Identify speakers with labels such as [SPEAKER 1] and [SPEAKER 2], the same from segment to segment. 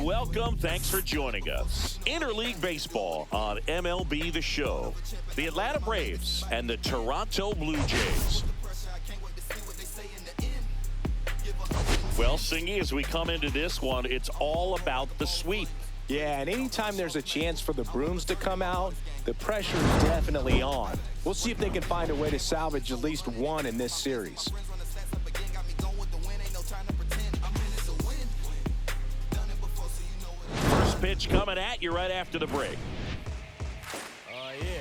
[SPEAKER 1] welcome. Thanks for joining us. Interleague Baseball on MLB The Show. The Atlanta Braves and the Toronto Blue Jays. Well, Singy, as we come into this one, it's all about the sweep.
[SPEAKER 2] Yeah, and anytime there's a chance for the brooms to come out, the pressure is definitely on. We'll see if they can find a way to salvage at least one in this series.
[SPEAKER 1] First pitch coming at you right after the break.
[SPEAKER 3] Yeah,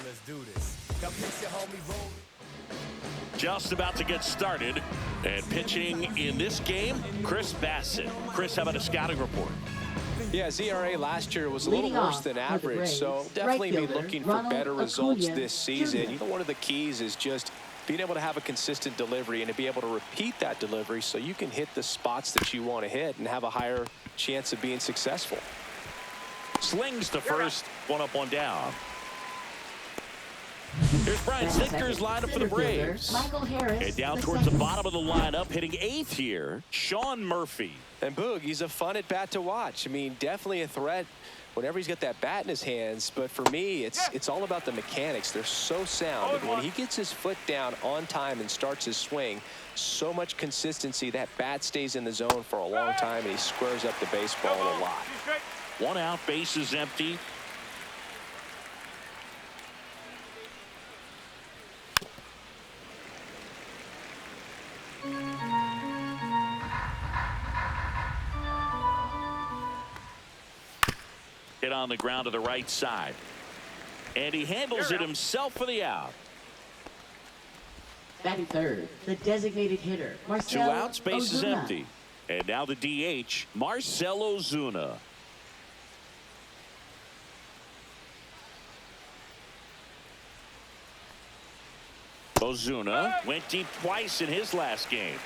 [SPEAKER 3] let's do this. Got picture homie roll.
[SPEAKER 1] Just about to get started, and pitching in this game, Chris Bassett. Chris, how about a scouting report?
[SPEAKER 2] Yeah, ERA last year was a little worse than average, so definitely be looking for better results this season. You know, one of the keys is just being able to have a consistent delivery and to be able to repeat that delivery so you can hit the spots that you want to hit and have a higher chance of being successful.
[SPEAKER 1] Slings to first, one up, one down. Here's Brian Sinker's lineup for the Braves. And down towards the bottom of the lineup, hitting 8th here, Sean Murphy.
[SPEAKER 2] And Boog, he's a fun at bat to watch. I mean, definitely a threat whenever he's got that bat in his hands. But for me, it's all about the mechanics. They're so sound. And when he gets his foot down on time and starts his swing, so much consistency, that bat stays in the zone for a long time, and he squares up the baseball a lot.
[SPEAKER 1] 1 out, bases empty. Hit on the ground to the right side. And he handles it himself for the out.
[SPEAKER 4] Batting third, the designated hitter, Marcell
[SPEAKER 1] 2 outs, base is
[SPEAKER 4] Ozuna.
[SPEAKER 1] empty. And now the DH, Marcell Ozuna. Ozuna went deep twice in his last game.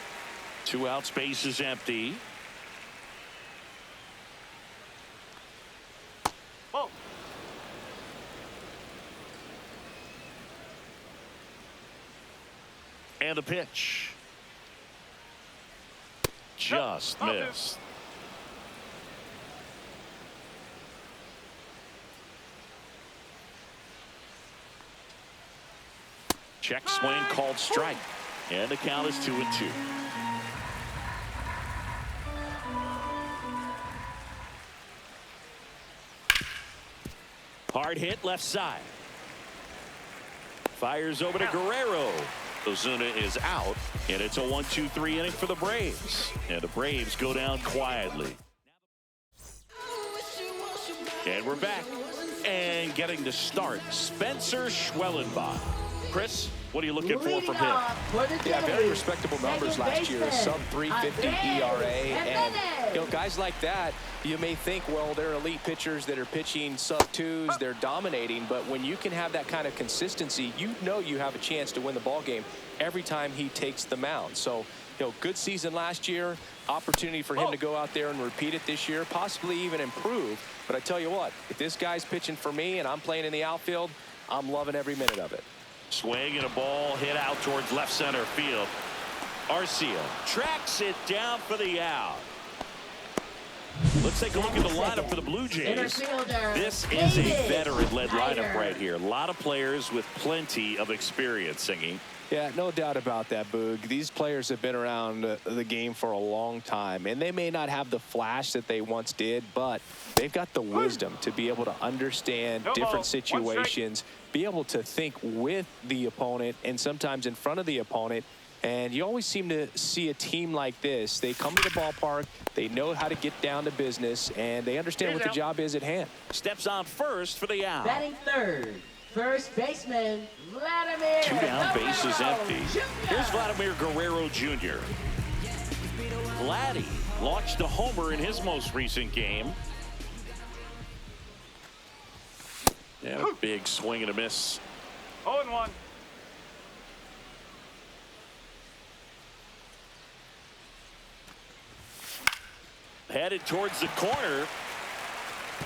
[SPEAKER 1] 2 outs, base is empty. And the pitch. Just missed. Check swing called strike. And the count is 2-2. Hard hit left side. Fires over to Guerrero. Ozuna is out, and it's a 1-2-3 inning for the Braves. And the Braves go down quietly. And we're back. And getting to start, Spencer Schwellenbach. Chris, what are you looking for from him?
[SPEAKER 2] Yeah, very respectable numbers last year. Sub 350 ERA. And, you know, guys like that, you may think, well, they're elite pitchers that are pitching sub 2s. They're dominating. But when you can have that kind of consistency, you know you have a chance to win the ball game every time he takes the mound. So, you know, good season last year. Opportunity for him to go out there and repeat it this year, possibly even improve. But I tell you what, if this guy's pitching for me and I'm playing in the outfield, I'm loving every minute of it.
[SPEAKER 1] Swing and a ball hit out towards left center field. Arcia tracks it down for the out. Let's take a look at the lineup for the Blue Jays. This is a veteran-led lineup right here. A lot of players with plenty of experience, Singing.
[SPEAKER 2] Yeah, no doubt about that, Boog. These players have been around the game for a long time, and they may not have the flash that they once did, but they've got the wisdom to be able to understand different situations, be able to think with the opponent and sometimes in front of the opponent. And you always seem to see a team like this. They come to the ballpark, they know how to get down to business, and they understand what the job is at hand.
[SPEAKER 1] Steps on first for the out.
[SPEAKER 4] Batting third, first baseman, Vladimir.
[SPEAKER 1] 2 down, base is empty. Here's Vladimir Guerrero Jr. Vladdy launched a homer in his most recent game. And a big swing and a miss.
[SPEAKER 5] 0-1.
[SPEAKER 1] Headed towards the corner.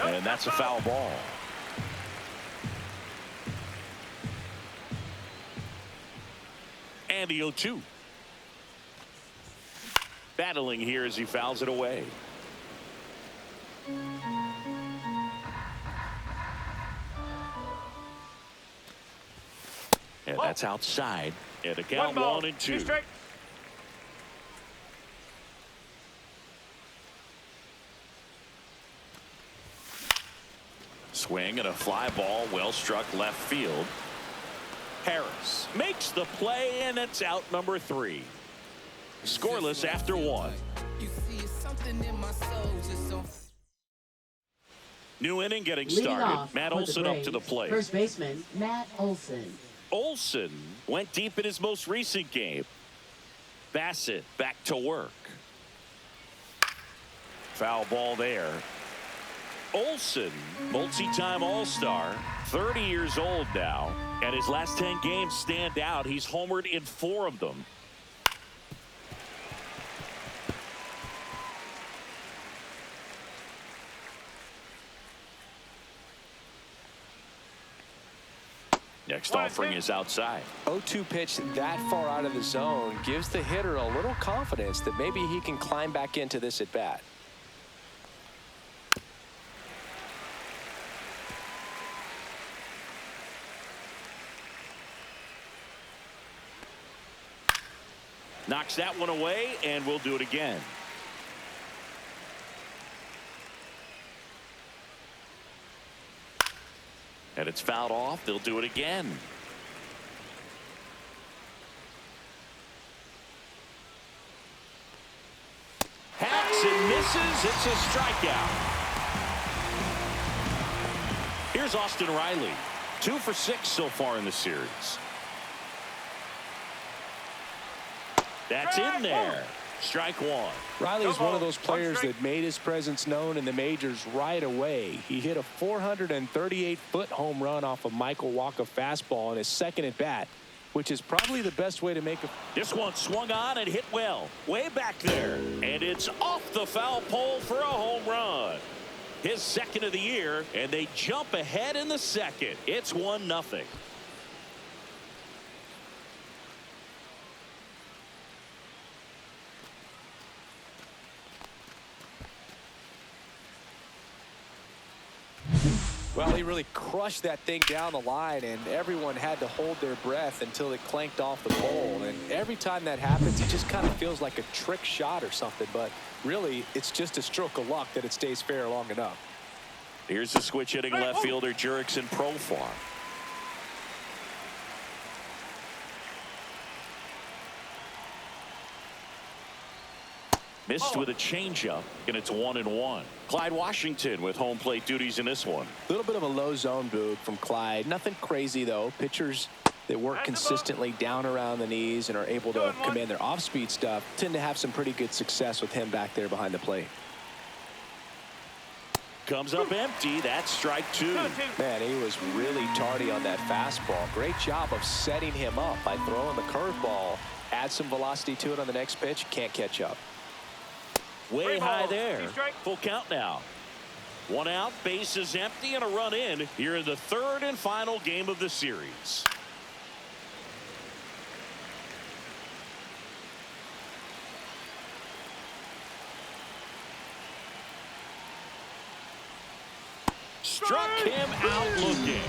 [SPEAKER 1] And that's a foul ball. And the 0-2. Battling here as he fouls it away. And that's outside. And a count 1-2. Swing and a fly ball, well struck left field. Harris makes the play, and it's out number 3. Scoreless after 1. New inning getting started. Matt Olson up to the plate.
[SPEAKER 4] First baseman, Matt Olson.
[SPEAKER 1] Olson went deep in his most recent game. Bassett back to work. Foul ball there. Olson, multi-time All-Star, 30 years old now, and his last 10 games stand out. He's homered in 4 of them. Next offering is outside.
[SPEAKER 2] 0-2 pitch that far out of the zone gives the hitter a little confidence that maybe he can climb back into this at bat.
[SPEAKER 1] Knocks that one away, and we'll do it again. And it's fouled off. They'll do it again. Hacks and misses. It's a strikeout. Here's Austin Riley. 2 for 6 so far in the series. That's in there. Strike 1.
[SPEAKER 2] Riley is one of those players that made his presence known in the majors right away. He hit a 438-foot home run off a Michael Walker fastball in his second at bat, which is probably the best way to make a...
[SPEAKER 1] This one swung on and hit well. Way back there. And it's off the foul pole for a home run. His second of the year, and they jump ahead in the second. It's 1-0.
[SPEAKER 2] Well, he really crushed that thing down the line, and everyone had to hold their breath until it clanked off the pole. And every time that happens, it just kind of feels like a trick shot or something. But really, it's just a stroke of luck that it stays fair long enough.
[SPEAKER 1] Here's the switch hitting left fielder Jurickson Profar. Missed with a changeup, and it's 1-1. Clyde Washington with home plate duties in this one.
[SPEAKER 2] A little bit of a low zone boot from Clyde. Nothing crazy, though. Pitchers that work consistently down around the knees and are able to command their off-speed stuff tend to have some pretty good success with him back there behind the plate.
[SPEAKER 1] Comes up empty. That's strike 2.
[SPEAKER 2] Man, he was really tardy on that fastball. Great job of setting him up by throwing the curveball. Add some velocity to it on the next pitch. Can't catch up.
[SPEAKER 1] Way high there. Full count now. 1 out, base is empty, and a run in here in the 3rd and final game of the series. Struck him out looking.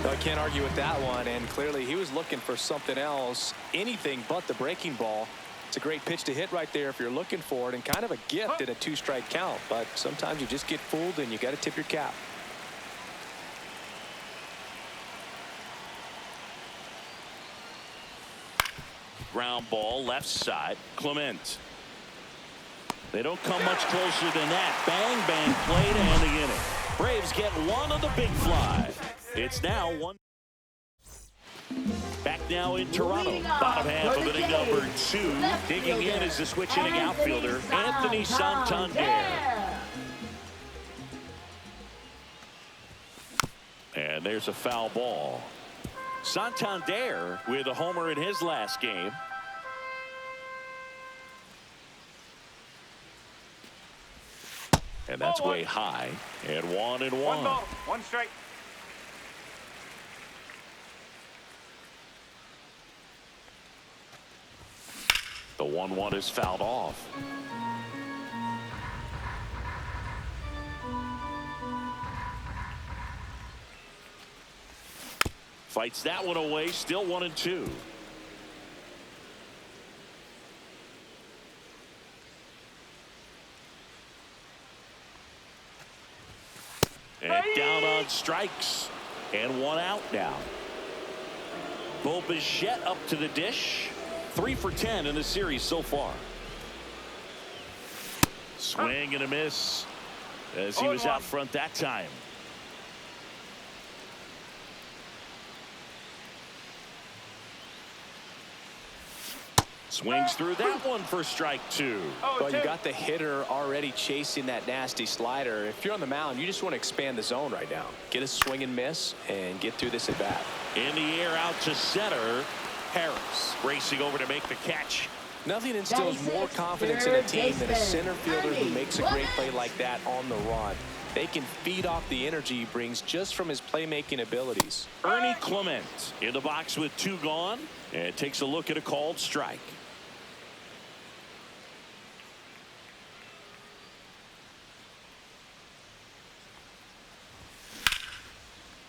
[SPEAKER 2] I can't argue with that one, and clearly he was looking for something else, anything but the breaking ball. It's a great pitch to hit right there if you're looking for it, and kind of a gift at a 2-strike count. But sometimes you just get fooled, and you got to tip your cap.
[SPEAKER 1] Ground ball left side. Clement. They don't come much closer than that. Bang, bang, play to end the inning. Braves get one on the big fly. It's now 1. Back now in Toronto. Bottom half of inning number 2. Digging in is the switch hitting outfielder, Anthony Santander. And there's a foul ball. Santander with a homer in his last game. And that's way high. And 1-1.
[SPEAKER 3] 1 ball, 1 strike.
[SPEAKER 1] The 1-1 is fouled off. Fights that one away, still 1-2. And down on strikes. And one out now. Bo Bichette up to the dish. 3 for 10 in the series so far. Swing and a miss as he was out front that time. Swings through that one for strike 2.
[SPEAKER 2] Well, you got the hitter already chasing that nasty slider. If you're on the mound, you just want to expand the zone right now. Get a swing and miss and get through this at bat.
[SPEAKER 1] In the air out to center. Harris racing over to make the catch.
[SPEAKER 2] Nothing instills more confidence in a team than a center fielder who makes a great play like that on the run. They can feed off the energy he brings just from his playmaking abilities.
[SPEAKER 1] Ernie Clement in the box with 2 gone and takes a look at a called strike.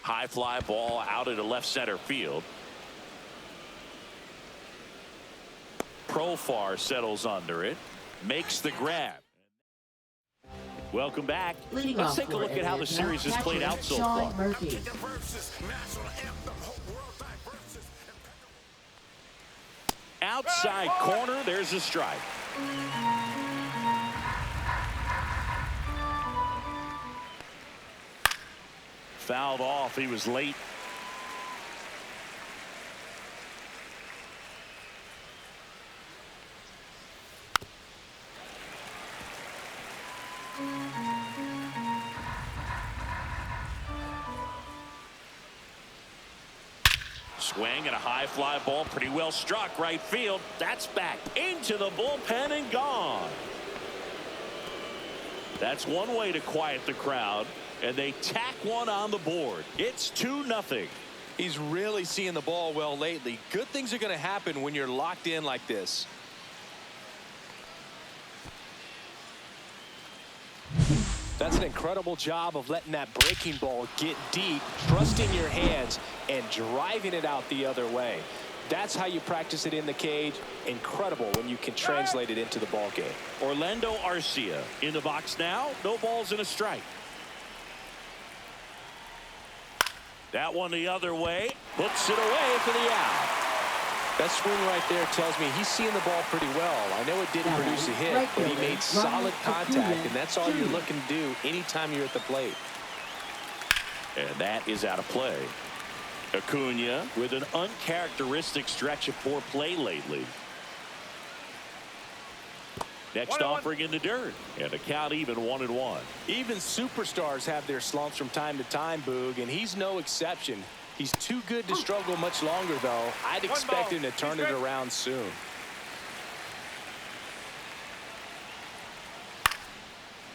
[SPEAKER 1] High fly ball out into left center field. Profar settles under it, makes the grab. Welcome back. Let's take a look at how the series has played out so far. Outside corner, there's a strike. Fouled off, he was late. Swing and a high fly ball, pretty well struck right field. That's back into the bullpen and gone. That's one way to quiet the crowd, and they tack one on the board. It's 2-0.
[SPEAKER 2] He's really seeing the ball well lately. Good things are going to happen when you're locked in like this. That's an incredible job of letting that breaking ball get deep, trusting your hands, and driving it out the other way. That's how you practice it in the cage. Incredible when you can translate it into the ball game.
[SPEAKER 1] Orlando Arcia in the box now. No balls and a strike. That one the other way. Puts it away for the out.
[SPEAKER 2] That swing right there tells me he's seeing the ball pretty well. I know it didn't produce a hit, but he made solid contact, and that's all you're looking to do anytime you're at the plate.
[SPEAKER 1] And that is out of play. Acuna with an uncharacteristic stretch of poor play lately. Next offering in the dirt, and the count even 1-1.
[SPEAKER 2] Even superstars have their slumps from time to time, Boog, and he's no exception. He's too good to struggle much longer, though. I'd expect him to turn it around soon.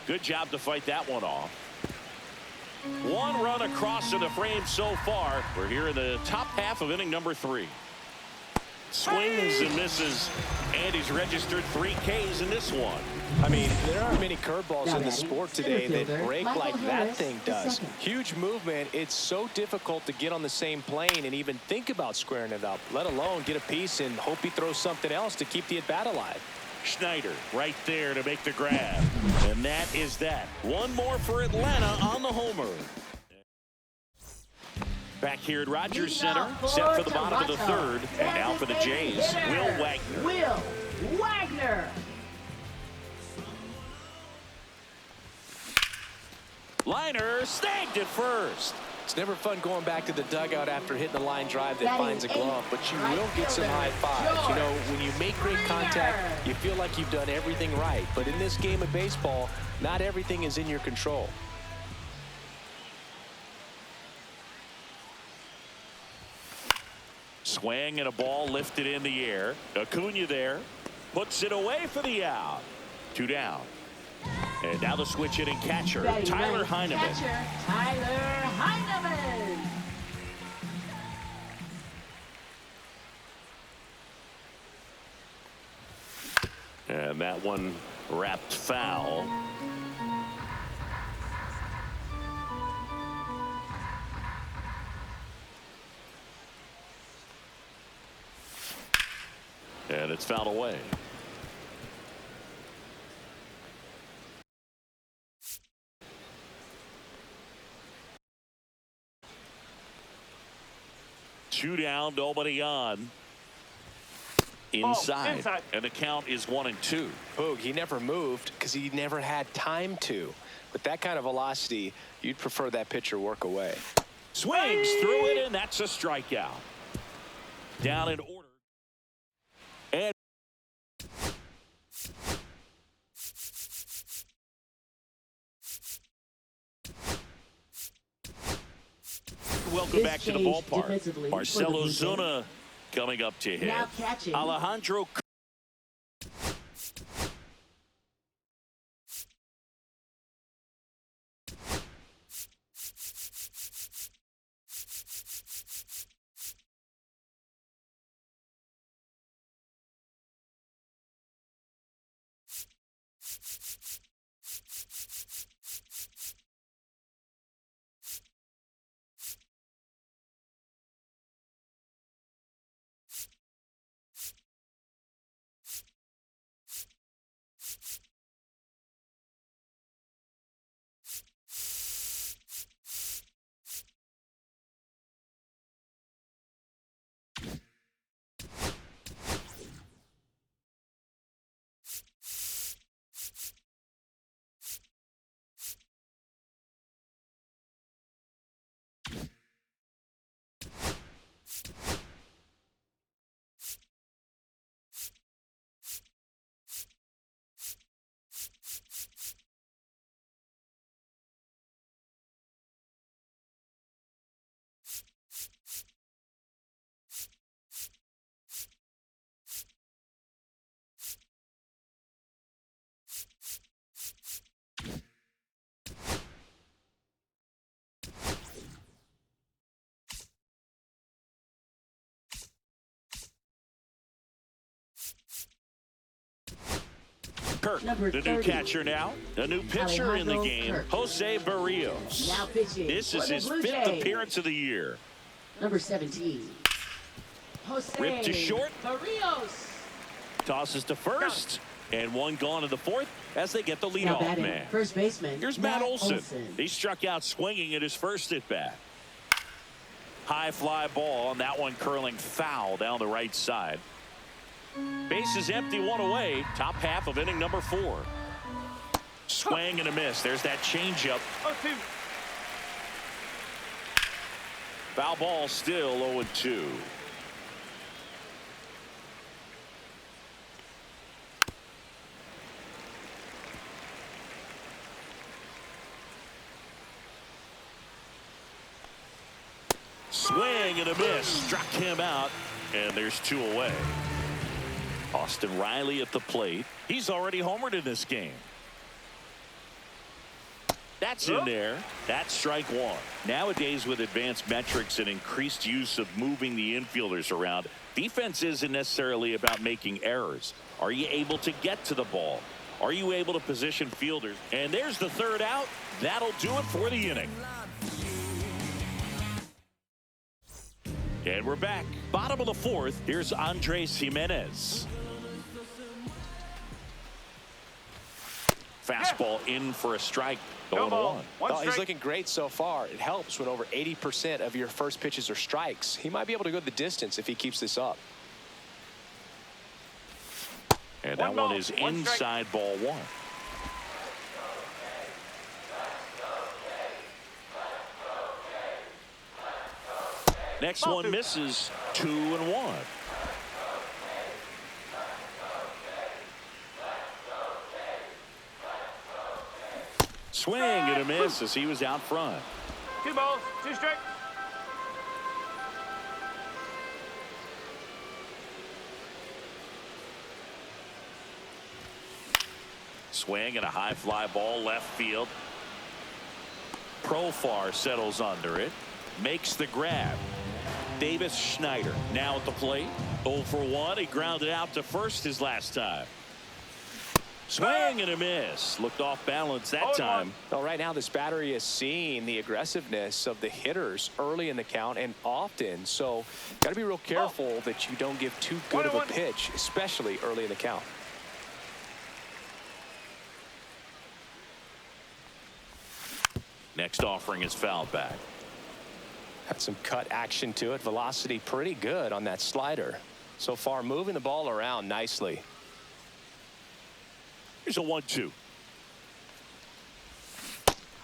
[SPEAKER 1] Good job to fight that one off. One run across in the frame so far. We're here in the top half of inning number 3. Swings and misses, and he's registered 3 Ks in this one.
[SPEAKER 2] I mean, there aren't many curveballs in the sport today that break like that thing does. Huge movement. It's so difficult to get on the same plane and even think about squaring it up, let alone get a piece and hope he throws something else to keep the at-bat alive.
[SPEAKER 1] Schneider right there to make the grab. And that is that. One more for Atlanta on the homer. Back here at Rogers Center, set for the bottom of the 3rd. And now for the Jays, Will Wagner.
[SPEAKER 4] Will Wagner.
[SPEAKER 1] Liner snagged it first.
[SPEAKER 2] It's never fun going back to the dugout after hitting the line drive that finds a glove, but you will get some high fives. You know, when you make great contact, you feel like you've done everything right. But in this game of baseball, not everything is in your control.
[SPEAKER 1] Swing and a ball lifted in the air. Acuna there. Puts it away for the out. 2 down. And now the switch hitting catcher, Tyler Heineman.
[SPEAKER 4] Tyler Heineman.
[SPEAKER 1] And that one wrapped foul. And it's fouled away. Two down, nobody on. Inside. And the count is 1-2.
[SPEAKER 2] Boog, he never moved because he never had time to. With that kind of velocity, you'd prefer that pitcher work away.
[SPEAKER 1] Swings through it, and that's a strikeout. Down in order. And welcome back to the ballpark. Marcelo Zuna coming up to hit.
[SPEAKER 4] Now catching.
[SPEAKER 1] Alejandro. Kirk, the new catcher now. A new pitcher in the game, Jose Barrios.
[SPEAKER 4] Now pitching.
[SPEAKER 1] This is his 5th appearance of the year.
[SPEAKER 4] Number 17. Jose
[SPEAKER 1] Ripped to short.
[SPEAKER 4] Barrios.
[SPEAKER 1] Tosses to first. And one gone in the 4th as they get the
[SPEAKER 4] Now
[SPEAKER 1] leadoff
[SPEAKER 4] batting,
[SPEAKER 1] man.
[SPEAKER 4] first baseman.
[SPEAKER 1] Here's Matt Olson. He struck out swinging at his first at bat. High fly ball, and that one curling foul down the right side. Base is empty, one away. Top half of inning number 4. Swing and a miss. There's that changeup. Foul ball, still 0-2. Swing and a miss. Struck him out, and there's 2 away. Austin Riley at the plate. He's already homered in this game. That's in there. That's strike 1. Nowadays, with advanced metrics and increased use of moving the infielders around, defense isn't necessarily about making errors. Are you able to get to the ball? Are you able to position fielders? And there's the 3rd out. That'll do it for the inning. And we're back. Bottom of the 4th. Here's Andres Jimenez. Fastball in for a strike. 0-1.
[SPEAKER 2] Well, he's looking great so far. It helps when over 80% of your first pitches are strikes. He might be able to go the distance if he keeps this up.
[SPEAKER 1] And that one is inside, ball 1. Next one misses. 2-1. Swing and a miss as he was out front.
[SPEAKER 3] 2 balls, 2 strikes.
[SPEAKER 1] Swing and a high fly ball left field. Profar settles under it. Makes the grab. Davis Schneider now at the plate. 0 for 1. He grounded out to first his last time. Swing and a miss. Looked off balance that time.
[SPEAKER 2] Well, right now this battery is seeing the aggressiveness of the hitters early in the count and often. So got to be real careful that you don't give too good of a pitch, especially early in the count.
[SPEAKER 1] Next offering is fouled back.
[SPEAKER 2] Had some cut action to it. Velocity pretty good on that slider. So far moving the ball around nicely.
[SPEAKER 1] Here's a 1-2.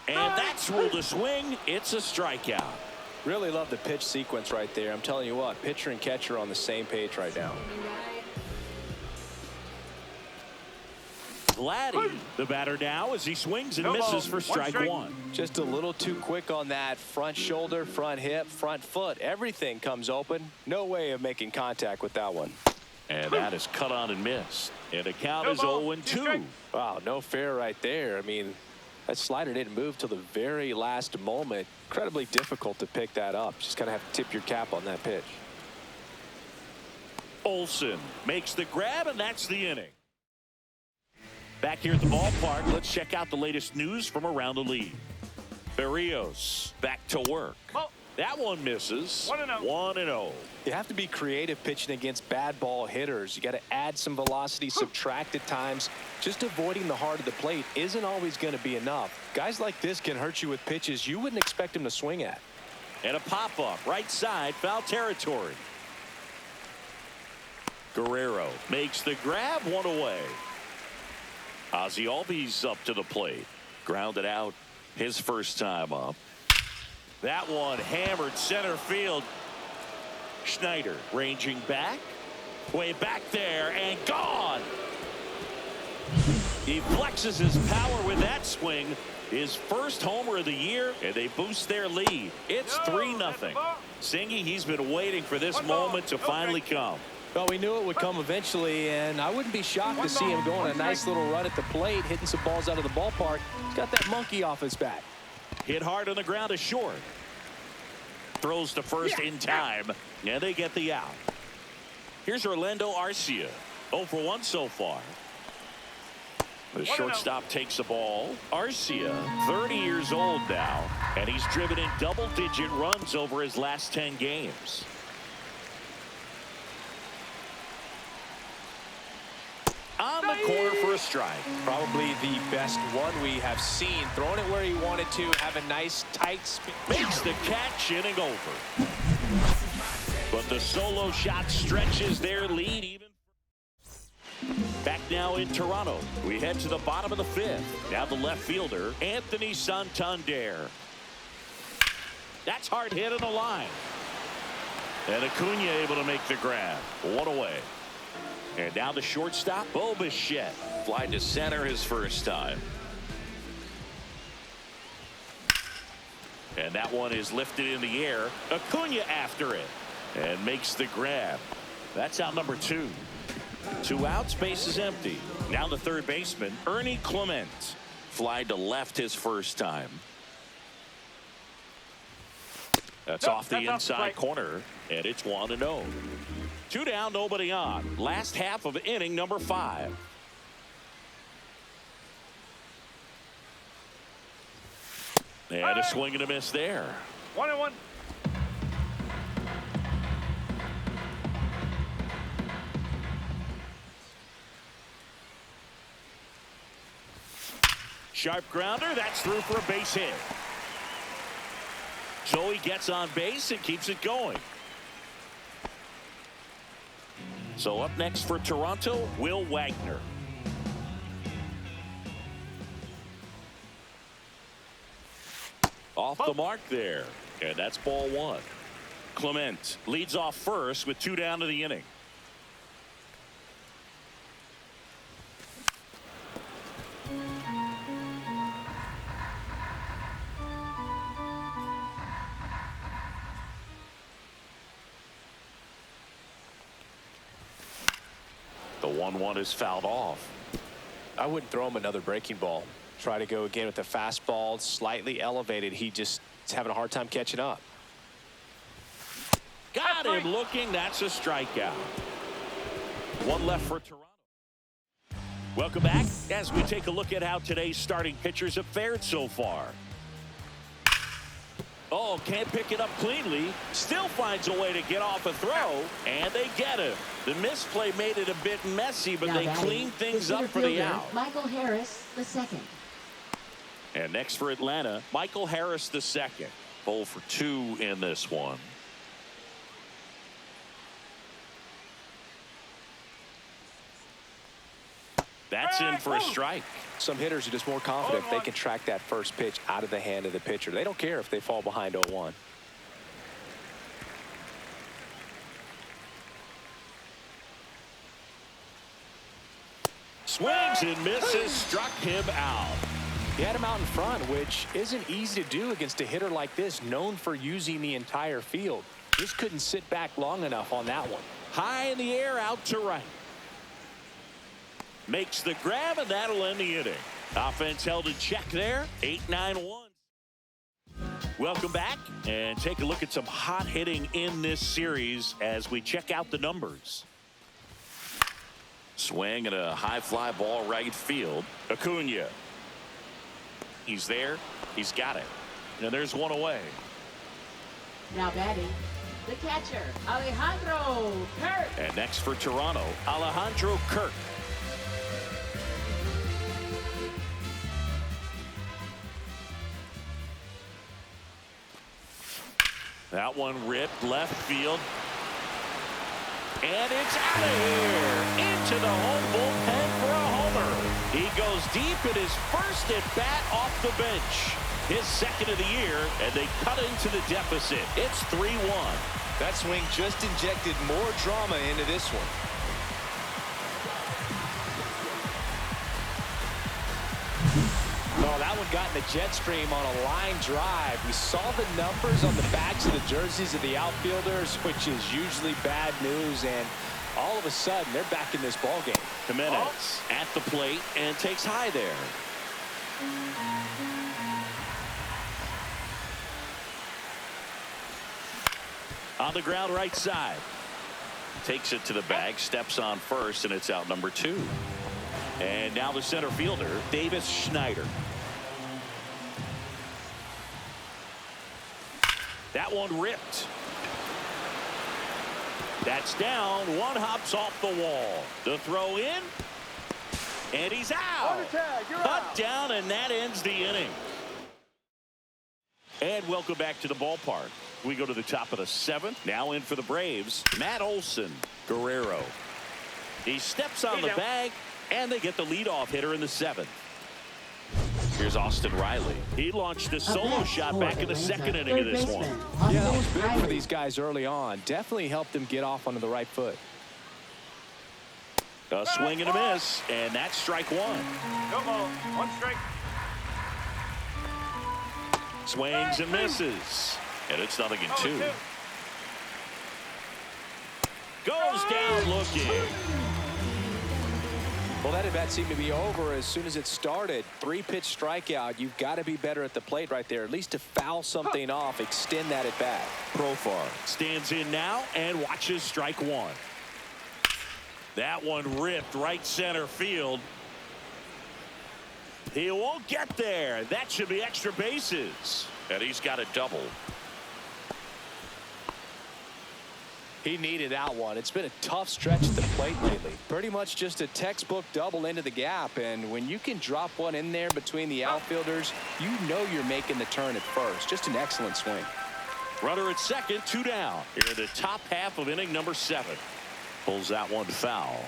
[SPEAKER 1] And that's ruled a swing. It's a strikeout.
[SPEAKER 2] Really love the pitch sequence right there. I'm telling you what, pitcher and catcher are on the same page right now.
[SPEAKER 1] Vladdy, the batter now, as he swings and misses for strike one.
[SPEAKER 2] Just a little too quick on that front shoulder, front hip, front foot. Everything comes open. No way of making contact with that one.
[SPEAKER 1] And that is cut on and missed. And the count is 0-2.
[SPEAKER 2] Wow, no fair right there. I mean, that slider didn't move till the very last moment. Incredibly difficult to pick that up. Just kind of have to tip your cap on that pitch.
[SPEAKER 1] Olsen makes the grab, and that's the inning. Back here at the ballpark, let's check out the latest news from around the league. Berrios back to work. That one misses. 1-0.
[SPEAKER 2] You have to be creative pitching against bad ball hitters. You got to add some velocity, subtract at times. Just avoiding the heart of the plate isn't always going to be enough. Guys like this can hurt you with pitches you wouldn't expect them to swing at.
[SPEAKER 1] And a pop-up right side, foul territory. Guerrero makes the grab, one away. Ozzie Albies up to the plate. Grounded out his first time up. That one hammered center field. Schneider ranging back. Way back there and gone. He flexes his power with that swing. His first homer of the year, and they boost their lead. It's 3-0. Singy, he's been waiting for this moment to finally come.
[SPEAKER 2] Well, we knew it would come eventually, and I wouldn't be shocked to see him go on a nice little run at the plate, hitting some balls out of the ballpark. He's got that monkey off his back.
[SPEAKER 1] Hit hard on the ground is short. Throws to first in time, and they get the out. Here's Orlando Arcia. 0 for 1 so far. The shortstop takes the ball. Arcia, 30 years old now, and he's driven in double-digit runs over his last 10 games. On the corner for a strike.
[SPEAKER 2] Probably the best one we have seen. Throwing it where he wanted to. Have a nice tight speed.
[SPEAKER 1] Makes the catch, inning over. But the solo shot stretches their lead even. Back now in Toronto. We head to the bottom of the 5th. Now the left fielder, Anthony Santander. That's hard hit on the line. And Acuna able to make the grab. One away. And now the shortstop, Bo Bichette. Fly to center his first time. And that one is lifted in the air. Acuna after it. And makes the grab. That's out number 2. 2 outs, base is empty. Now the third baseman, Ernie Clement. Fly to left his first time. That's off the inside corner. And it's 1-0. 2 down, nobody on. Last half of inning number 5. And a swing and a miss there.
[SPEAKER 3] 1-1.
[SPEAKER 1] Sharp grounder, that's through for a base hit. So he gets on base and keeps it going. So up next for Toronto, Will Wagner. Off the mark there. And that's ball 1. Clement leads off first with 2 down to the inning. The 1-1 is fouled off.
[SPEAKER 2] I wouldn't throw him another breaking ball. Try to go again with the fastball, slightly elevated. He just is having a hard time catching up.
[SPEAKER 1] Got him looking. That's a strikeout. 1 left for Toronto. Welcome back as we take a look at how today's starting pitchers have fared so far. Oh, can't pick it up cleanly. Still finds a way to get off a throw, and they get him. The misplay made it a bit messy, but they clean things up for the out.
[SPEAKER 4] Michael Harris, the second.
[SPEAKER 1] And next for Atlanta, Michael Harris, the second. 0 for 2 in this one. That's in for a strike.
[SPEAKER 2] Some hitters are just more confident if they can track that first pitch out of the hand of the pitcher. They don't care if they fall behind 0-1.
[SPEAKER 1] Swings and misses, struck him out.
[SPEAKER 2] He had him out in front, which isn't easy to do against a hitter like this, known for using the entire field. Just couldn't sit back long enough on that one.
[SPEAKER 1] High in the air, out to right. Makes the grab, and that'll end the inning. Offense held in check there. 8-9-1. Welcome back, and take a look at some hot hitting in this series as we check out the numbers. Swing and a high fly ball right field. Acuna. He's there. He's got it. And there's one away.
[SPEAKER 4] Now batting, the catcher, Alejandro Kirk.
[SPEAKER 1] And next for Toronto, Alejandro Kirk. That one ripped left field. And it's out of here. Into the home bullpen for a homer. He goes deep in his first at bat off the bench. His second of the year, and they cut into the deficit. It's 3-1.
[SPEAKER 5] That swing just injected more drama into this one.
[SPEAKER 2] Oh, that one got in the jet stream on a line drive. We saw the numbers on the backs of the jerseys of the outfielders, which is usually bad news, and all of a sudden they're back in this ball game.
[SPEAKER 1] Jimenez at the plate and takes high there. On the ground right side. Takes it to the bag, steps on first, and it's out number 2. And now the center fielder, Davis Schneider. That one ripped. That's down. One hops off the wall. The throw in. And he's out. Cut down, and that ends the inning. And welcome back to the ballpark. We go to the top of the 7th. Now in for the Braves, Matt Olson. Guerrero. He steps on the bag, and they get the leadoff hitter in the 7th. Here's Austin Riley. He launched a solo shot back in the second inning of this one.
[SPEAKER 2] Yeah, that was big for these guys early on. Definitely helped them get off onto the right foot.
[SPEAKER 1] A swing and a miss, and that's strike 1.
[SPEAKER 3] Come on, 1 strike.
[SPEAKER 1] Swings and misses, and it's 0-2. Goes down looking.
[SPEAKER 2] Well, that at-bat seemed to be over as soon as it started. 3-pitch strikeout. You've got to be better at the plate right there, at least to foul something off, extend that at-bat.
[SPEAKER 1] Profar stands in now and watches strike 1. That one ripped right center field. He won't get there. That should be extra bases. And he's got a double.
[SPEAKER 2] He needed that one. It's been a tough stretch at the plate lately. Pretty much just a textbook double into the gap. And when you can drop one in there between the outfielders, you know you're making the turn at first. Just an excellent swing.
[SPEAKER 1] Runner at second, 2 down. Here in the top half of inning number 7. Pulls that one foul.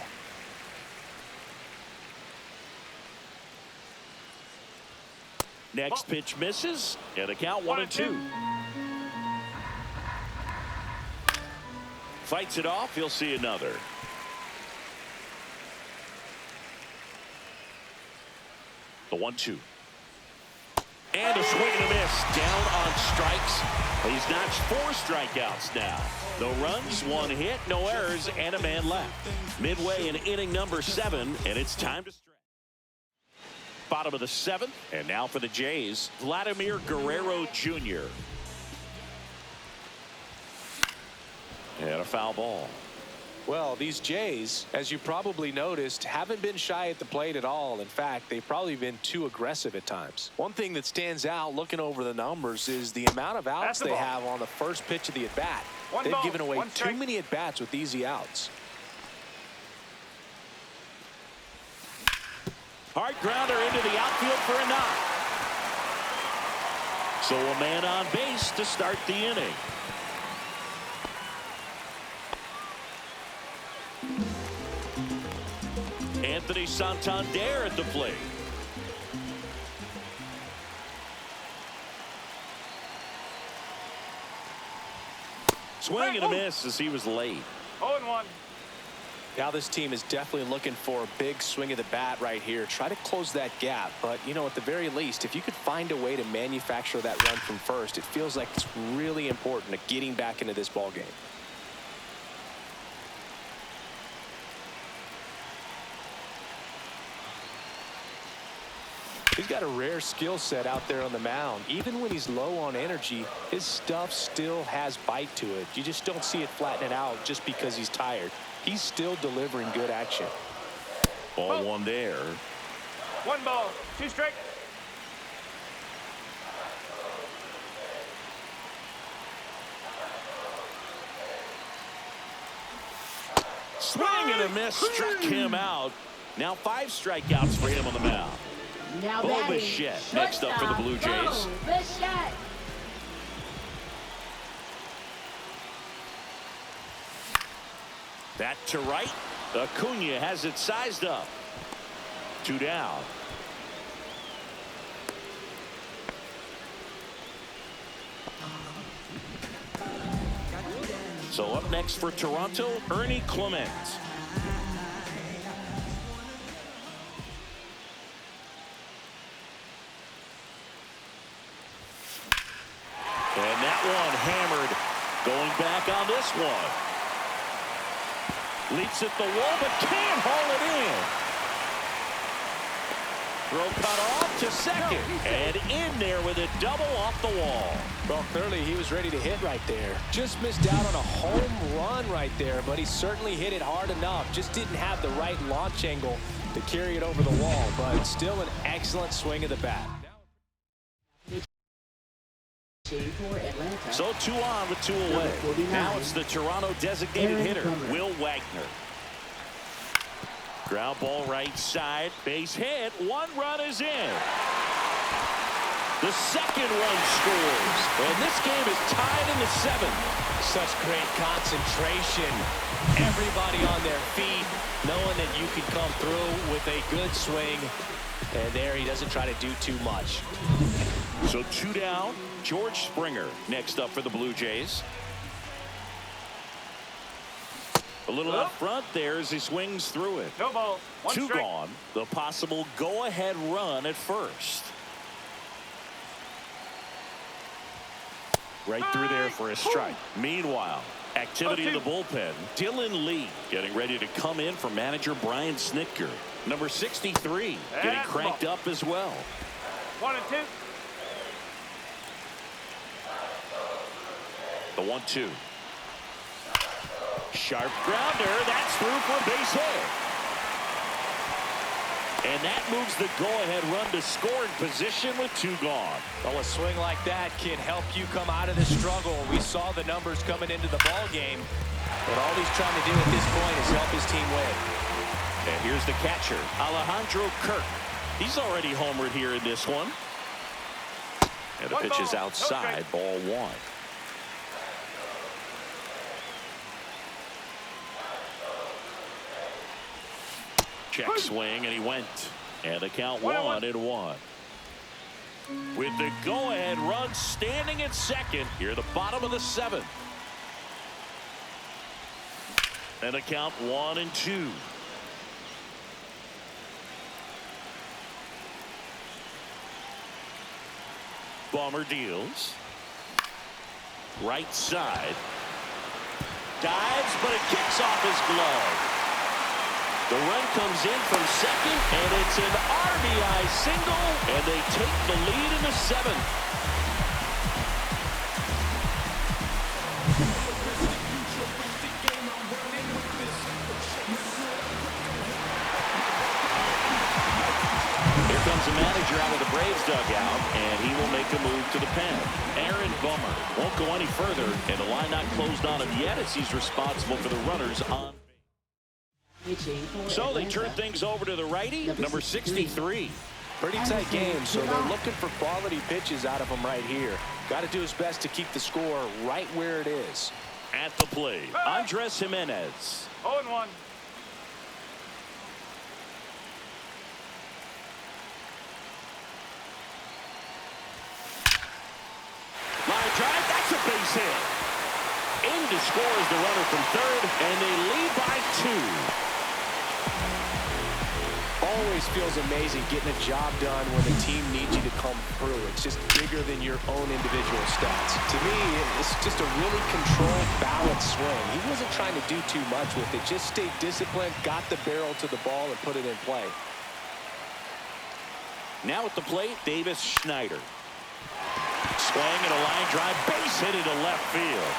[SPEAKER 1] Next pitch misses, and the count 1-2. Fights it off. He'll see another. The 1-2. And a swing and a miss. Down on strikes. He's notched 4 strikeouts now. No runs, 1 hit, no errors, and a man left. Midway in inning number 7, and it's time to stretch. Bottom of the 7th, and now for the Jays, Vladimir Guerrero Jr. And a foul ball.
[SPEAKER 2] Well, these Jays, as you probably noticed, haven't been shy at the plate at all. In fact, they've probably been too aggressive at times. One thing that stands out looking over the numbers is the amount of outs they have on the first pitch of the at-bat. They've given away too many at-bats with easy outs.
[SPEAKER 1] Hard grounder into the outfield for a knock. So a man on base to start the inning. Anthony Santander at the plate. Swing and a miss as he was late.
[SPEAKER 3] 0-1.
[SPEAKER 2] Now this team is definitely looking for a big swing of the bat right here. Try to close that gap. But, you know, at the very least, if you could find a way to manufacture that run from first, it feels like it's really important to getting back into this ball game. He's got a rare skill set out there on the mound. Even when he's low on energy, his stuff still has bite to it. You just don't see it flatten out just because he's tired. He's still delivering good action.
[SPEAKER 1] Ball one there.
[SPEAKER 3] 1 ball, 2 strike.
[SPEAKER 1] Swing and a miss struck him out. Now 5 strikeouts for him on the mound.
[SPEAKER 4] Now
[SPEAKER 1] Bo
[SPEAKER 4] batting,
[SPEAKER 1] Bichette next up for the Blue Jays.
[SPEAKER 4] Bo Bichette.
[SPEAKER 1] That to right. Acuna has it sized up. 2 down. So up next for Toronto, Ernie Clement. And that one hammered. Going back on this one. Leaps at the wall, but can't haul it in. Throw cut off to second. And in there with a double off the wall.
[SPEAKER 2] Well, clearly he was ready to hit right there. Just missed out on a home run right there, but he certainly hit it hard enough. Just didn't have the right launch angle to carry it over the wall, but still an excellent swing of the bat.
[SPEAKER 4] So
[SPEAKER 1] 2 on with 2 away. Now it's the Toronto designated hitter, Will Wagner. Ground ball right side, base hit, 1 run is in. The second run scores, and this game is tied in the 7th.
[SPEAKER 2] Such great concentration. Everybody on their feet, knowing that you can come through with a good swing. And there he doesn't try to do too much.
[SPEAKER 1] So 2 down. George Springer next up for the Blue Jays. A little up front there as he swings through it.
[SPEAKER 3] No ball, 1
[SPEAKER 1] 2
[SPEAKER 3] strike.
[SPEAKER 1] gone. The possible go-ahead run at first. Right through there for a strike. Meanwhile, activity in the bullpen. Dylan Lee getting ready to come in for manager Brian Snitker. Number 63 getting cranked up as well.
[SPEAKER 3] 1 and 2.
[SPEAKER 1] The 1-2. Sharp grounder. That's through for a base hit. And that moves the go-ahead run to scoring position with 2 gone.
[SPEAKER 2] Well, a swing like that can help you come out of the struggle. We saw the numbers coming into the ball game, but all he's trying to do at this point is help his team win.
[SPEAKER 1] And here's the catcher, Alejandro Kirk. He's already homered here in this one. And the pitch is outside, ball 1. Check swing, and he went. And the count 1-1. With the go-ahead run standing at second, here the bottom of the 7th. And the count 1-2. Bomber deals. Right side. Dives, but it kicks off his glove. The run comes in from second, and it's an RBI single, and they take the lead in the 7th. comes the manager out of the Braves dugout, and he will make a move to the pen. Aaron Bummer won't go any further, and the line not closed on him yet as he's responsible for the runners on. So they turn things over to the righty, number 63.
[SPEAKER 2] Pretty tight game, so they're looking for quality pitches out of him right here. Got to do his best to keep the score right where it is.
[SPEAKER 1] At the plate, Andres Jimenez.
[SPEAKER 3] 0-1.
[SPEAKER 1] Line drive, that's a base hit. In to score is the runner from third, and they lead by 2.
[SPEAKER 2] Always feels amazing getting a job done when the team needs you to come through. It's just bigger than your own individual stats. To me, it's just a really controlled, balanced swing. He wasn't trying to do too much with it. Just stayed disciplined, got the barrel to the ball, and put it in play.
[SPEAKER 1] Now at the plate, Davis Schneider. Swing and a line drive, base hit into left field.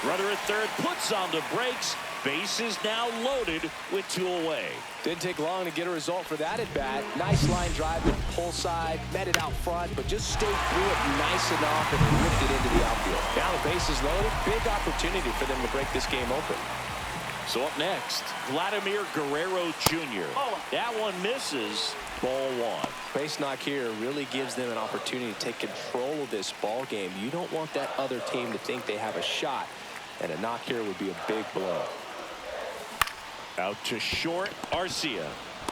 [SPEAKER 1] Runner at third puts on the brakes. Base is now loaded with 2 away.
[SPEAKER 2] Didn't take long to get a result for that at bat. Nice line drive to the pull side, met it out front, but just stayed through it nice enough and ripped it into the outfield. Now the base is loaded. Big opportunity for them to break this game open.
[SPEAKER 1] So up next, Vladimir Guerrero Jr. That one misses. Ball 1.
[SPEAKER 2] Base knock here really gives them an opportunity to take control of this ball game. You don't want that other team to think they have a shot, and a knock here would be a big blow.
[SPEAKER 1] Out to short, Arcia.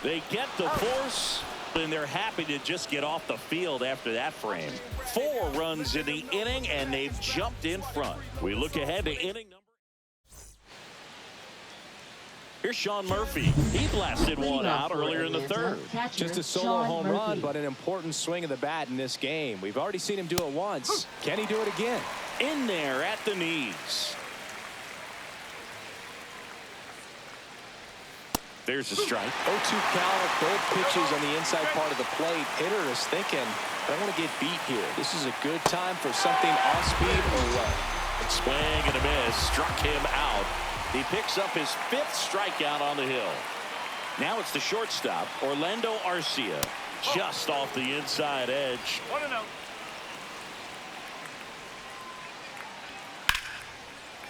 [SPEAKER 1] They get the force, and they're happy to just get off the field after that frame. 4 runs in the inning, and they've jumped in front. We look ahead to inning number. Here's Sean Murphy. He blasted one out earlier in the third.
[SPEAKER 2] Just a solo home run, but an important swing of the bat in this game. We've already seen him do it once. Can he do it again?
[SPEAKER 1] In there at the knees. There's a strike.
[SPEAKER 2] 0-2 count, both pitches on the inside part of the plate. Hitter is thinking, I want to get beat here. This is a good time for something off speed or what?
[SPEAKER 1] Swing and a miss. Struck him out. He picks up his 5th strikeout on the hill. Now it's the shortstop, Orlando Arcia. Just off the inside edge.
[SPEAKER 3] 1-0.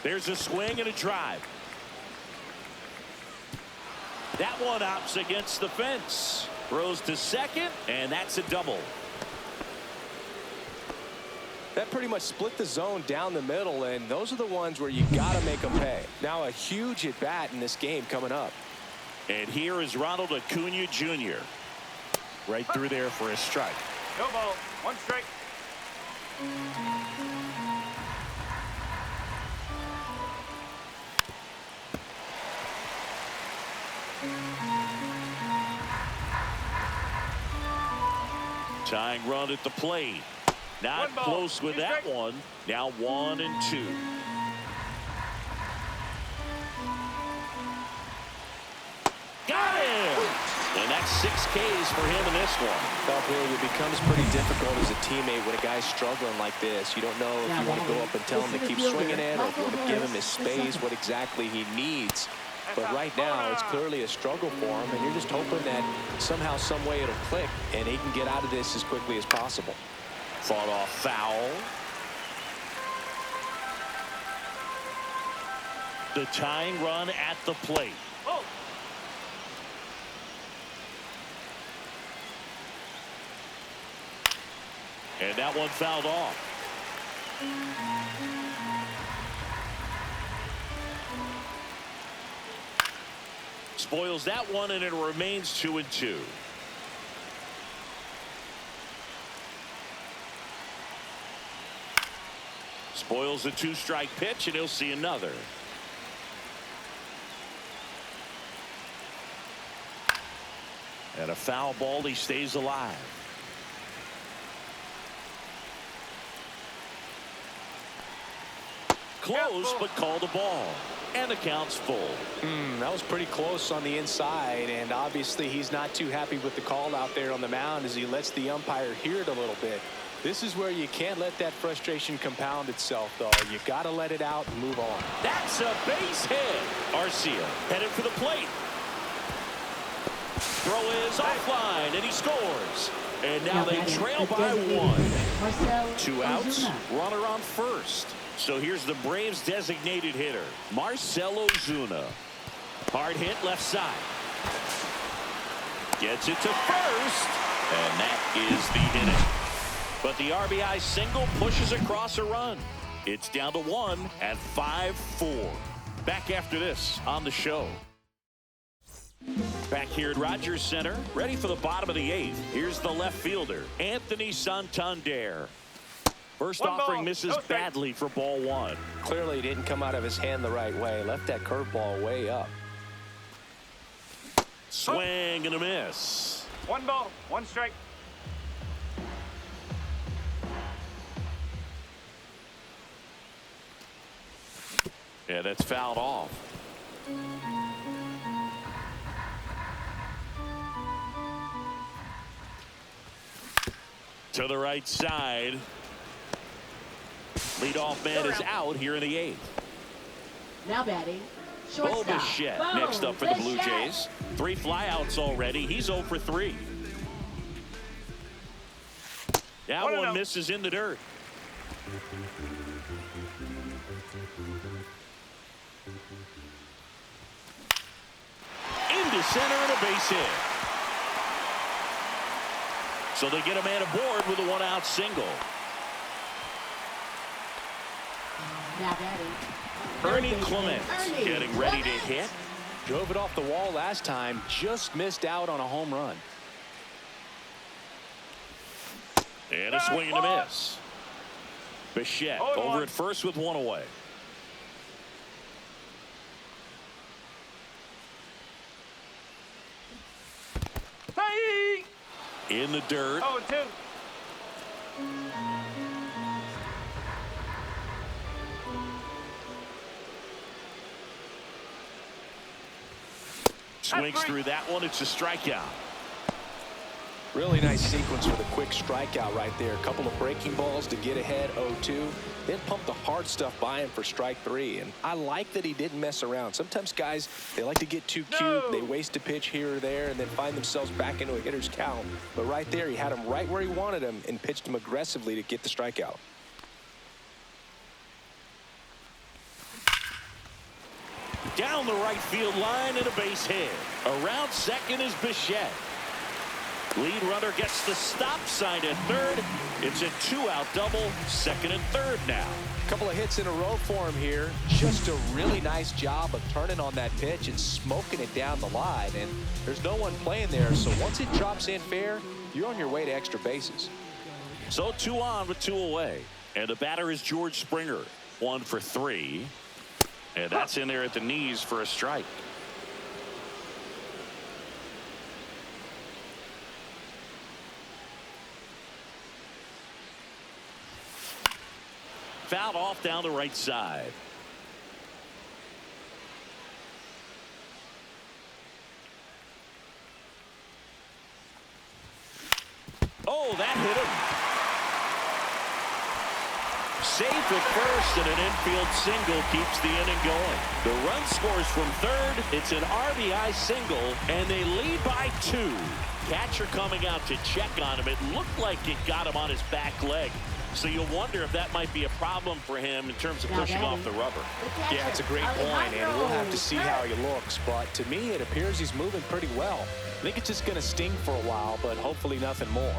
[SPEAKER 1] There's a swing and a drive. That one opts against the fence. Throws to second, and that's a double.
[SPEAKER 2] That pretty much split the zone down the middle, and those are the ones where you got to make them pay. Now a huge at bat in this game coming up.
[SPEAKER 1] And here is Ronald Acuna Jr. Right through there for a strike.
[SPEAKER 3] No ball. 1 strike.
[SPEAKER 1] Tying run at the plate. Not close with that one. Now 1 and 2. Got him! And that's 6 Ks for him in this one.
[SPEAKER 2] Well, Billy, it becomes pretty difficult as a teammate when a guy's struggling like this. You don't know if you want to go up and tell him to keep swinging it or if you want to give him his space, what exactly he needs. But right now, it's clearly a struggle for him, and you're just hoping that somehow, some way it'll click, and he can get out of this as quickly as possible.
[SPEAKER 1] Fought off foul. The tying run at the plate. And that one fouled off. Spoils that one, and it remains 2 and 2. Spoils a 2-strike pitch, and he'll see another. And a foul ball. He stays alive. Close, but called a ball. And the count's full.
[SPEAKER 2] That was pretty close on the inside, and obviously he's not too happy with the call out there on the mound as he lets the umpire hear it a little bit. This is where you can't let that frustration compound itself, though. You got to let it out and move on.
[SPEAKER 1] That's a base hit. Arcia headed for the plate. throw is offline, and he scores. And now they
[SPEAKER 4] batting,
[SPEAKER 1] trail
[SPEAKER 4] the
[SPEAKER 1] by
[SPEAKER 4] designated
[SPEAKER 1] 1.
[SPEAKER 4] hitter, Marcell
[SPEAKER 1] 2 outs,
[SPEAKER 4] Ozuna.
[SPEAKER 1] runner on first. So here's the Braves designated hitter, Marcell Ozuna. Hard hit left side. Gets it to first, and that is the inning. But the RBI single pushes across a run. It's down to 1 at 5-4. Back after this on the show. Back here at Rogers Center, ready for the bottom of the 8th. Here's the left fielder, Anthony Santander. First offering misses badly for ball 1.
[SPEAKER 2] Clearly didn't come out of his hand the right way. Left that curveball way up.
[SPEAKER 1] Swing and a miss.
[SPEAKER 6] 1 ball, 1 strike.
[SPEAKER 1] Yeah, that's fouled off. To the right side. Leadoff man is out here in the 8th.
[SPEAKER 4] Now batting,
[SPEAKER 1] Bo
[SPEAKER 4] shortstop.
[SPEAKER 1] Bichette
[SPEAKER 4] Bo
[SPEAKER 1] next up for the Blue
[SPEAKER 4] Bichette.
[SPEAKER 1] Jays. 3 flyouts already. He's 0 for 3. That one misses in the dirt. Into center and a base hit. So they get a man aboard with a 1-out single.
[SPEAKER 4] Now batting,
[SPEAKER 1] Ernie
[SPEAKER 4] third baseman,
[SPEAKER 1] Clement
[SPEAKER 4] Ernie
[SPEAKER 1] getting ready to
[SPEAKER 4] Clement.
[SPEAKER 1] hit.
[SPEAKER 2] Drove it off the wall last time. Just missed out on a home run.
[SPEAKER 1] And a swing and a miss. Bichette over at first with 1 away.
[SPEAKER 6] Hey!
[SPEAKER 1] In the dirt.
[SPEAKER 6] 0-2.
[SPEAKER 1] Swings through that one. It's a strikeout.
[SPEAKER 2] Really nice sequence with a quick strikeout right there. A couple of breaking balls to get ahead 0-2. Then pump the hard stuff by him for strike 3. And I like that he didn't mess around. Sometimes guys, they like to get too cute. They waste a pitch here or there and then find themselves back into a hitter's count. But right there, he had him right where he wanted him and pitched him aggressively to get the strikeout.
[SPEAKER 1] Down the right field line and a base hit. Around second is Bichette. Lead runner gets the stop sign at third. It's a 2-out double, second and third now.
[SPEAKER 2] A couple of hits in a row for him here. Just a really nice job of turning on that pitch and smoking it down the line. And there's no one playing there, so once it drops in fair, you're on your way to extra bases.
[SPEAKER 1] So 2 on with 2 away. And the batter is George Springer. 1 for 3. And that's in there at the knees for a strike. Fouled off down the right side. Oh, that hit him. Safe at first, and an infield single keeps the inning going. The run scores from third. It's an RBI single, and they lead by 2. Catcher coming out to check on him. It looked like it got him on his back leg. So you'll wonder if that might be a problem for him in terms of pushing off the rubber.
[SPEAKER 2] Yeah, it's a great point, and we'll have to see how he looks. But to me, it appears he's moving pretty well. I think it's just going to sting for a while, but hopefully nothing more.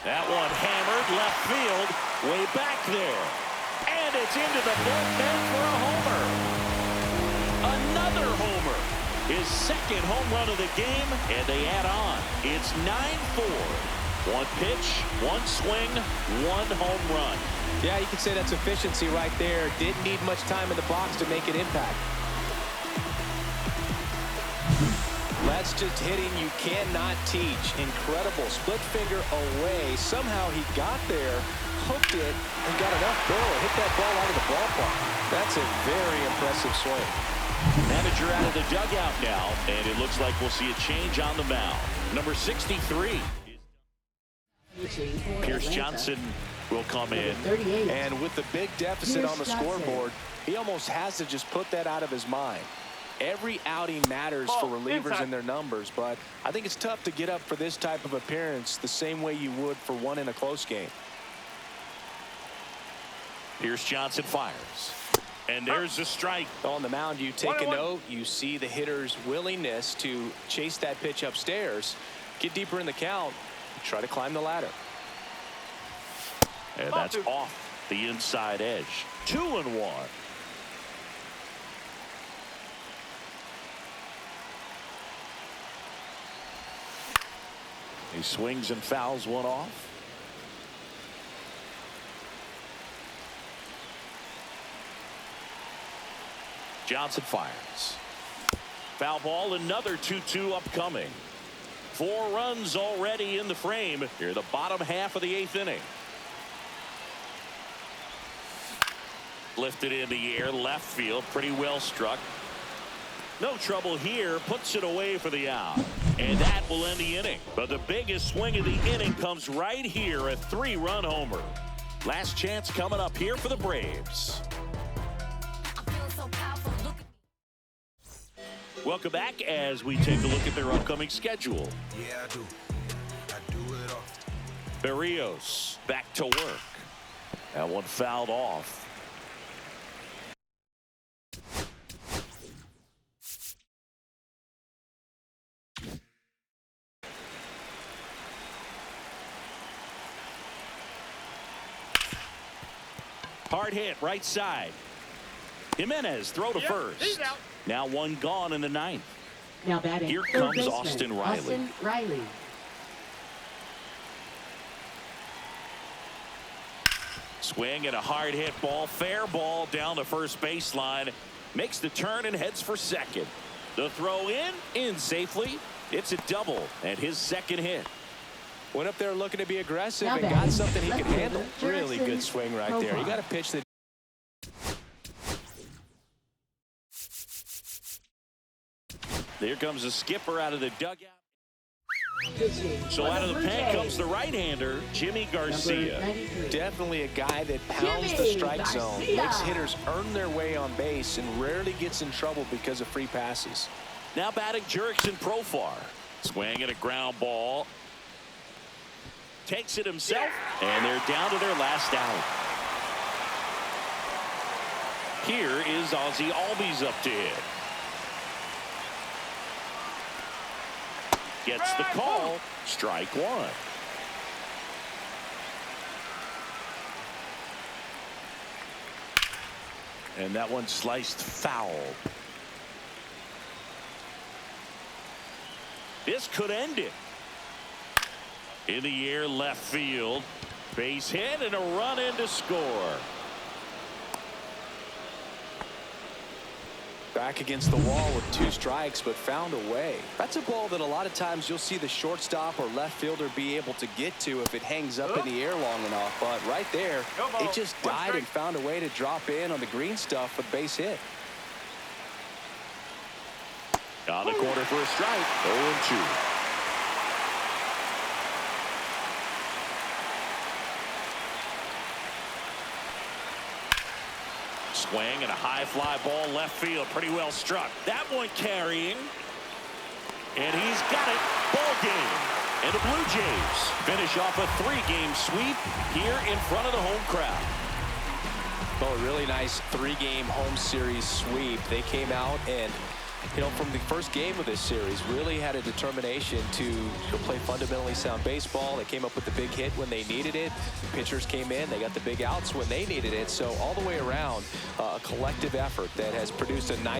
[SPEAKER 1] That one hammered left field, way back there. And it's into the bullpen for a homer. Another homer. His second home run of the game, and they add on. It's 9-4. 1 pitch, 1 swing, 1 home run.
[SPEAKER 2] Yeah, you could say that's efficiency right there. Didn't need much time in the box to make an impact. That's just hitting you cannot teach. Incredible. Split finger away. Somehow he got there, hooked it, and got enough barrel to hit that ball out of the ballpark. That's a very impressive swing.
[SPEAKER 1] Manager out of the dugout now, and it looks like we'll see a change on the mound. Number 63. Pierce Johnson will come in.
[SPEAKER 4] 38.
[SPEAKER 2] And with the big deficit
[SPEAKER 4] Here's
[SPEAKER 2] on the
[SPEAKER 4] Johnson.
[SPEAKER 2] scoreboard, he almost has to just put that out of his mind. Every outing matters
[SPEAKER 6] Ball,
[SPEAKER 2] for relievers
[SPEAKER 6] inside.
[SPEAKER 2] and their numbers, but I think it's tough to get up for this type of appearance the same way you would for one in a close game.
[SPEAKER 1] Pierce Johnson fires. And there's a strike.
[SPEAKER 2] On the mound, you take a
[SPEAKER 6] 1-1.
[SPEAKER 2] note. You see the hitter's willingness to chase that pitch upstairs, get deeper in the count, try to climb the ladder.
[SPEAKER 1] And
[SPEAKER 6] Ball
[SPEAKER 1] that's
[SPEAKER 6] 2.
[SPEAKER 1] off the inside edge. 2-1. He swings and fouls one off. Johnson fires. Foul ball, another 2-2 upcoming. 4 runs already in the frame here, the bottom half of the 8th inning. Lifted in the air, left field, pretty well struck. No trouble here, puts it away for the out. And that will end the inning. But the biggest swing of the inning comes right here, a 3-run homer. Last chance coming up here for the Braves. Welcome back as we take a look at their upcoming schedule.
[SPEAKER 7] Yeah, I do. I do it all.
[SPEAKER 1] Berrios back to work. That one fouled off. Hard hit, right side. Jimenez, throw to
[SPEAKER 6] Yep,
[SPEAKER 1] first.
[SPEAKER 6] he's out.
[SPEAKER 1] Now one gone in the 9th.
[SPEAKER 4] Now batting.
[SPEAKER 1] Here
[SPEAKER 4] third
[SPEAKER 1] comes
[SPEAKER 4] baseman,
[SPEAKER 1] Austin Riley.
[SPEAKER 4] Austin Riley.
[SPEAKER 1] Swing and a hard hit ball, fair ball down the first baseline. Makes the turn and heads for second. The throw in safely. It's a double and his second hit.
[SPEAKER 2] Went up there looking to be aggressive
[SPEAKER 4] Now
[SPEAKER 2] and got
[SPEAKER 4] batting,
[SPEAKER 2] something he
[SPEAKER 4] left
[SPEAKER 2] could handle.
[SPEAKER 4] fielder,
[SPEAKER 2] Really
[SPEAKER 4] Jackson
[SPEAKER 2] good swing right there. You
[SPEAKER 4] Profar.
[SPEAKER 2] got a pitch that
[SPEAKER 1] There comes the skipper out of the dugout.
[SPEAKER 4] Pitching.
[SPEAKER 1] So
[SPEAKER 4] for
[SPEAKER 1] out of the
[SPEAKER 4] Blue
[SPEAKER 1] pen
[SPEAKER 4] Jays,
[SPEAKER 1] comes the right-hander, Jimmy
[SPEAKER 4] number
[SPEAKER 1] Garcia.
[SPEAKER 4] 93.
[SPEAKER 2] definitely a guy that pounds the
[SPEAKER 4] Jimmy
[SPEAKER 2] strike zone,
[SPEAKER 4] Garcia.
[SPEAKER 2] makes hitters earn their way on base, and rarely gets in trouble because of free passes.
[SPEAKER 1] Now batting Jurickson Profar. Swing and a ground ball. Takes it himself, and they're down to their last out. Here is Ozzie Albies up to hit. Gets the call. Strike one. And that one sliced foul. This could end it. In the air, left field. Base hit and a run in to score.
[SPEAKER 2] Back against the wall with 2 strikes, but found a way. That's a ball that a lot of times you'll see the shortstop or left fielder be able to get to if it hangs up in the air long enough. But right there,
[SPEAKER 6] Go ball.
[SPEAKER 2] it just
[SPEAKER 6] One
[SPEAKER 2] died
[SPEAKER 6] strike.
[SPEAKER 2] and found a way to drop in on the green stuff with base hit.
[SPEAKER 1] On the corner for a strike. 0-2. Swing and a high fly ball left field. Pretty well struck. That one carrying. And he's got it. Ball game. And the Blue Jays finish off a 3-game sweep here in front of the home crowd.
[SPEAKER 2] Oh, a really nice 3-game home series sweep. They came out and, you know, from the first game of this series, really had a determination to play fundamentally sound baseball. They came up with the big hit when they needed it. Pitchers came in. They got the big outs when they needed it. So all the way around, a collective effort that has produced a nice